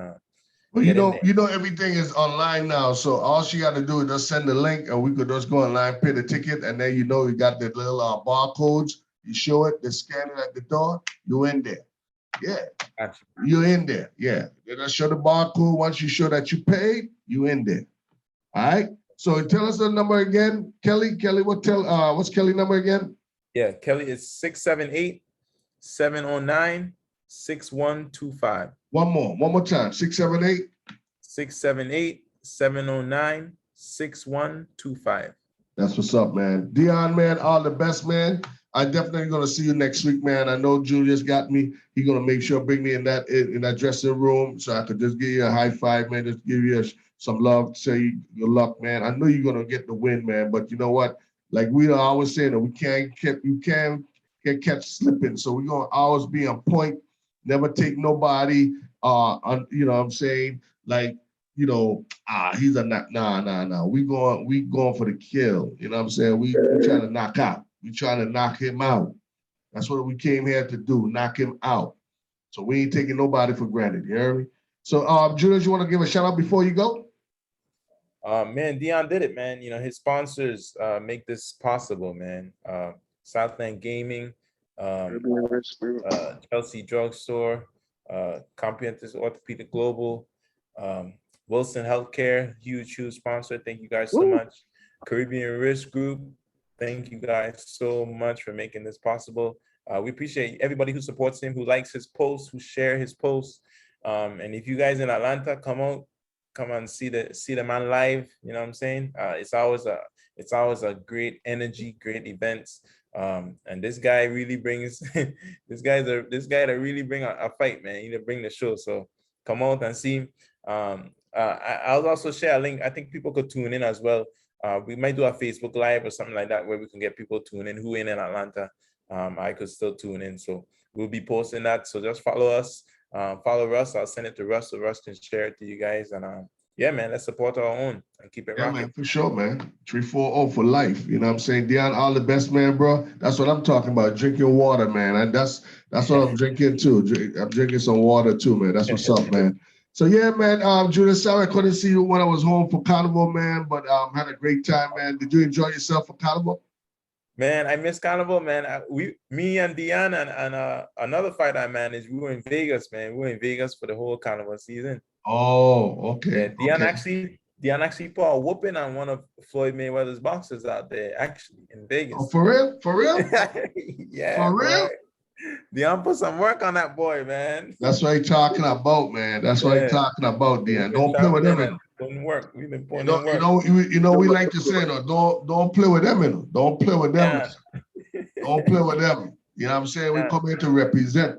well, you know everything is online now, so all she got to do is just send the link, and we could just go online, pay the ticket, and then you got the little barcodes. You show it, they scan it at the door. You're in there. Yeah, gotcha. You're in there. Yeah, they just show the barcode. Once you show that you paid, you in there. All right. So tell us the number again, Kelly. Kelly, what's Kelly's number again? Yeah, Kelly is 678-709-6125. One more time. 678-709-6125. That's what's up, man. Deion, man, all the best, man. I definitely gonna see you next week, man. I know Julius got me. He's gonna make sure bring me in that dressing room so I could just give you a high five, man. Just give you some love, say good luck, man. I know you're gonna get the win, man. But you know what? Like we are always saying, that you can't catch slipping. So we're gonna always be on point. Never take nobody. You know what I'm saying? Like, you know, he's a nah. We going for the kill. You know what I'm saying? We trying to knock out. We trying to knock him out. That's what we came here to do, knock him out. So we ain't taking nobody for granted. You hear me? So, Julius, you want to give a shout out before you go? Man, Deion did it, man. You know, his sponsors make this possible, man. Southland Gaming, Chelsea Drugstore, Comprehensive Orthopedic Global, Wilson Healthcare, huge sponsor. Thank you guys so much. Caribbean Risk Group, thank you guys so much for making this possible. We appreciate everybody who supports him, who likes his posts, who share his posts. And if you guys in Atlanta, come on see the man live. You know what I'm saying? It's always a great energy, great events. And this guy really brings this guy that really bring a fight, man. He to bring the show. So come out and see him. I'll also share a link. I think people could tune in as well. We might do a Facebook Live or something like that where we can get people tune in who in Atlanta. I could still tune in. So we'll be posting that. So just follow us. Follow Russ. I'll send it to Russ so Russ can share it to you guys. And yeah, man, let's support our own and keep it rocking. Man, for sure, man. 340 for life. You know what I'm saying? Deion, all the best, man, bro. That's what I'm talking about. Drinking water, man. And that's what I'm drinking too. I'm drinking some water too, man. That's what's up, man. So yeah, man. Julius, sorry I couldn't see you when I was home for Carnival, man. But had a great time, man. Did you enjoy yourself for Carnival? Man, I miss Carnival, man. Me and Deion and another fight I managed, we were in Vegas, man. We were in Vegas for the whole Carnival season. Oh, okay. Yeah, Deion actually put a whooping on one of Floyd Mayweather's boxers out there, actually, in Vegas. Oh, for real? For real? Yeah. For real? Deion put some work on that boy, man. That's what he's talking about, man. That's what he's Yeah. talking about, We've Deion. been Don't play with traveling them. and putting work. We've been You putting know, in you work. know, we like to say, no, don't play with them, you know. Don't play with them. Yeah. Don't play with them. You know what I'm saying? We Yeah. come here to represent.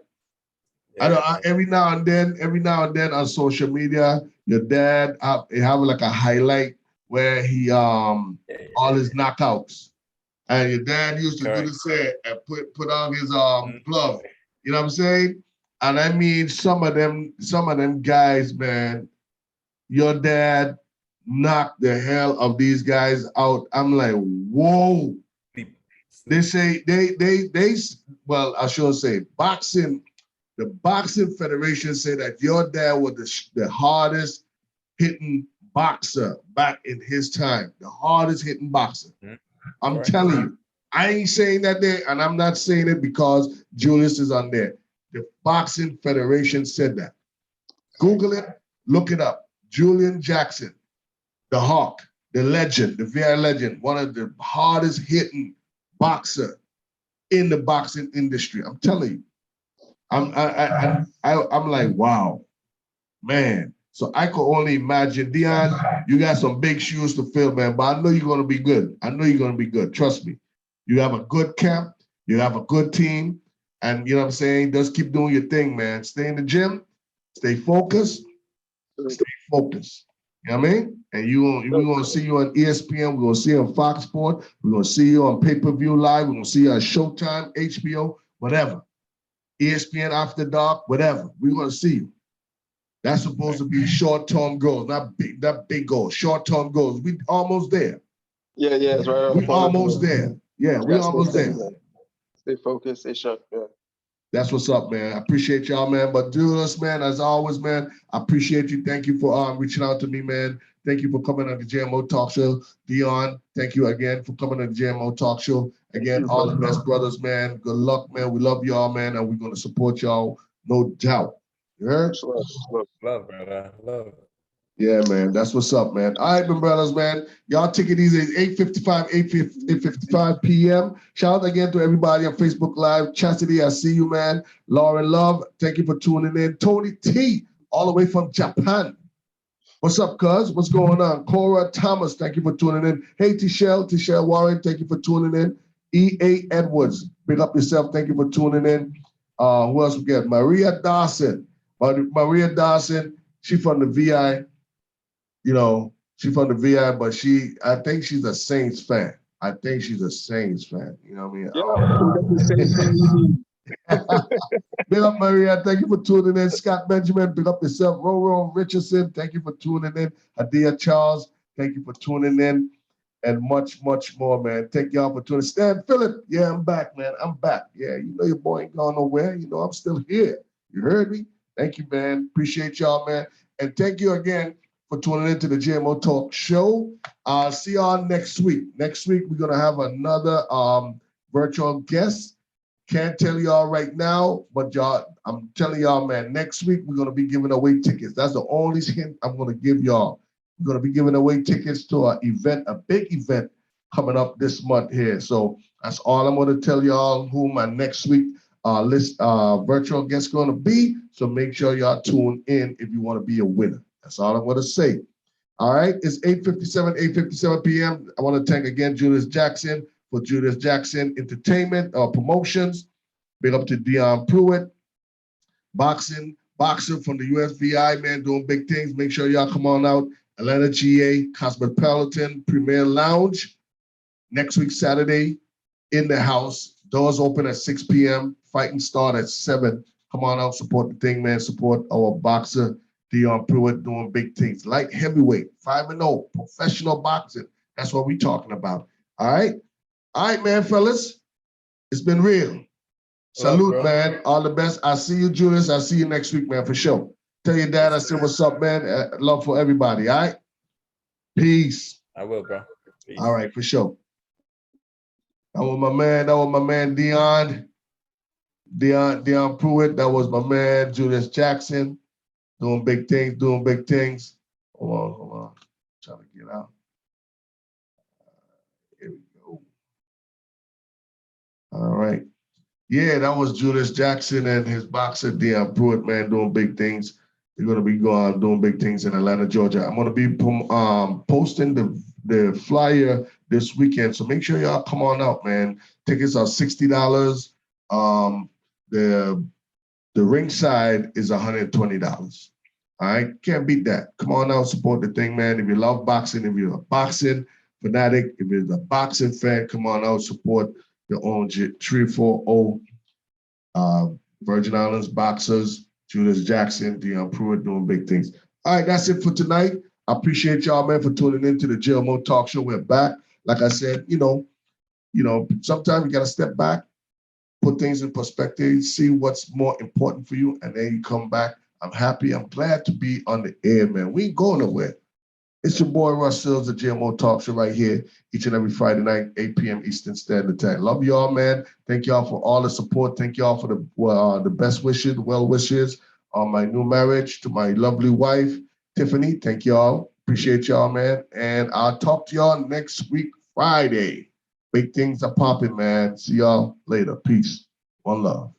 Yeah. Every now and then on social media, your dad he have like a highlight where he all his knockouts. And your dad used to do Correct. the set and put on his Mhm. glove. You know what I'm saying? And I mean some of them guys, man, your dad knocked the hell of these guys out. I'm like, whoa. Sleep. They Sleep. say they well, I should say boxing. The boxing federation said that your dad was the hardest hitting boxer back in his time. The hardest hitting boxer. Mhm. I'm Correct. telling you. I ain't saying that there, and I'm not saying it because Julius is on there. The boxing federation said that. Google it, look it up. Julian Jackson, the Hawk, the legend, the VI legend, one of the hardest hitting boxer in the boxing industry. I'm telling you. I'm like, wow, man. So I could only imagine, Deion, you got some big shoes to fill, man. But I know you're gonna be good. I know you're gonna be good. Trust me. You have a good camp, you have a good team, and you know what I'm saying? Just keep doing your thing, man. Stay in the gym, stay focused, stay focused. You know what I mean? And we're gonna see you on ESPN, we're gonna see you on Fox Sports, we're gonna see you on pay-per-view live, we're gonna see you on Showtime, HBO, whatever. ESPN After Dark, whatever. We're gonna see you. That's supposed to be short-term goals, not big goals. Short-term goals. We almost there. Yeah, it's right around the We corner. almost there. Yeah, we almost there. Stay focused, stay sharp. Yeah. That's what's up, man. I appreciate y'all, man. But Julius, man, as always, man, I appreciate you. Thank you for reaching out to me, man. Thank you for coming on the JMO Talk Show. Deion, thank you again for coming on the JMO Talk Show. Again, all the best brothers, man. Good luck, man. We love y'all, man, and we're going to support y'all, no doubt. You heard? Love, brother. Love. Yeah, man. That's what's up, man. All right, my brothers, man. Y'all take it easy. It's 8:55 p.m. Shout out again to everybody on Facebook Live. Chastity, I see you, man. Lauren Love, thank you for tuning in. Tony T, all the way from Japan. What's up, cuz? What's going on? Cora Thomas, thank you for tuning in. Hey, Tishelle Warren, thank you for tuning in. E.A. Edwards, big up yourself. Thank you for tuning in. Who else we get? Maria Dawson. Maria Dawson, she from the VI. You know, she from the VI, but I think she's a Saints fan. I think she's a Saints fan. You know what I mean? Big up, Maria. Thank you for tuning in. Scott Benjamin, big up yourself. Roro Richardson, thank you for tuning in. Adia Charles, thank you for tuning in. And much, much more, man. Thank y'all for tuning in. Stan Phillip, yeah, I'm back, man. I'm back. Yeah, you know your boy ain't gone nowhere. You know I'm still here. You heard me? Thank you, man. Appreciate y'all, man. And thank you again for tuning into the JMO Talk Show. See y'all next week. Next week, we're going to have another virtual guest. Can't tell y'all right now, but I'm telling y'all, man, next week we're gonna be giving away tickets. That's the only hint I'm gonna give y'all. We're gonna be giving away tickets to an event, a big event coming up this month here. So that's all I'm gonna tell y'all who my next week virtual guest gonna be. So make sure y'all tune in if you want to be a winner. That's all I'm gonna say. All right, it's 8:57 p.m. I want to thank again Julius Jackson for Julius Jackson Entertainment Promotions. Big up to Deion Pruitt, boxer from the USVI, man, doing big things. Make sure y'all come on out. Atlanta GA, Cosmopolitan Premier Lounge. Next week, Saturday, in the house. Doors open at 6 p.m. Fighting start at 7. Come on out, support the thing, man. Support our boxer, Deion Pruitt, doing big things. Light heavyweight, 5-0, professional boxing. That's what we're talking about. All right? All right, man, fellas. It's been real. Salute, Love, man. All the best. I'll see you, Julius. I'll see you next week, man, for sure. Tell your dad I said what's up, man. Love for everybody, all right? Peace. I will, bro. Peace. All right, for sure. That was my man, Deion Pruitt. That was my man, Julius Jackson. Doing big things. Hold on. Trying to get out. Here we go. All right. Yeah, that was Julius Jackson and his boxer Deion Pruitt, man, doing big things. They're gonna be going doing big things in Atlanta, Georgia. I'm gonna be posting the flyer this weekend, so make sure y'all come on out, man. Tickets are $60. The ringside is $120. All right, can't beat that. Come on out, support the thing, man. If you love boxing, if you're a boxing fanatic, if you're a boxing fan, come on out, support your own 340 Virgin Islands boxers, Julius Jackson, Deion Pruitt doing big things. All right, that's it for tonight. I appreciate y'all, man, for tuning into the JMO Talk Show. We're back. Like I said, sometimes you gotta step back, put things in perspective, see what's more important for you, and then you come back. I'm happy. I'm glad to be on the air, man. We ain't going nowhere. It's your boy Russ Sills, the GMO Talk Show right here, each and every Friday night, 8 p.m. Eastern Standard Time. Love y'all, man. Thank y'all for all the support. Thank y'all for the best wishes, well wishes on my new marriage to my lovely wife, Tiffany. Thank y'all. Appreciate y'all, man. And I'll talk to y'all next week, Friday. Big things are popping, man. See y'all later. Peace. One love.